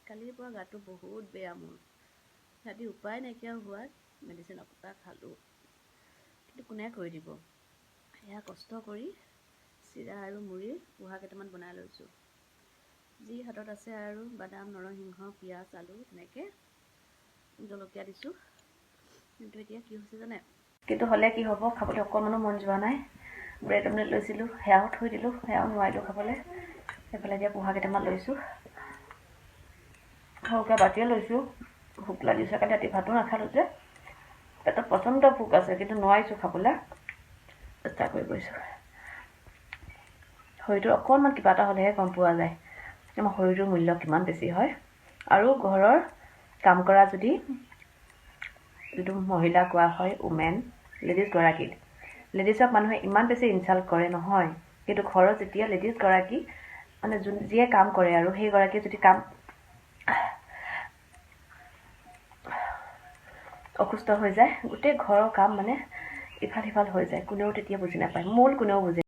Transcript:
কালিৰ পৰা গাটো বহুত বেয়া মোৰ। ৰাতি উপায় নাইকিয়া হোৱাত মেডিচিন অকটা খালোঁ, কিন্তু কোনে কৰি দিব। সেয়া কষ্ট কৰি চিৰা আৰু মুড়ি পোহা কেইটামান বনাই লৈছোঁ। যি হাতত আছে আৰু বাদাম, নৰসিংহ, পিঁয়াজ, আলু তেনেকৈ জলকীয়া দিছোঁ। কিন্তু এতিয়া কি হৈছে জানে, কিন্তু হ'লে কি হ'ব, খাবলৈ অকণমানো মন যোৱা নাই। ব্ৰেড অমলেট লৈছিলোঁ, সেয়াও থৈ দিলোঁ, সেয়াও নোৱাৰিলোঁ খাবলৈ। এইফালে এতিয়া পোহা কেইটামান লৈছোঁ, সৰুকৈ বাতিয়ে লৈছোঁ। ভোক লাগিছে, কালি ৰাতি ভাতো নাখালোঁ যে, পেটত প্ৰচণ্ড ভোক আছে, কিন্তু নোৱাৰিছোঁ খাবলৈ। চেষ্টা কৰি গৈছোঁ। শৰীৰটোৰ অকণমান কিবা এটা হ'লেহে গম পোৱা যায় আমাৰ শৰীৰটোৰ মূল্য কিমান বেছি হয়। আৰু ঘৰৰ কাম কৰা যিটো মহিলা কোৱা হয় উমেন, লেডিজগৰাকীক, লেডিজক মানুহে ইমান বেছি ইনচাল্ট কৰে নহয়, কিন্তু ঘৰত যেতিয়া লেডিজগৰাকী মানে যিয়ে কাম কৰে আৰু সেইগৰাকীয়ে যদি কাম অসুস্থ হৈ যায়, গোটেই ঘৰৰ কাম মানে ইফাল সিফাল হৈ যায়। কোনেও তেতিয়া বুজি নাপায়, কোনেও বুজি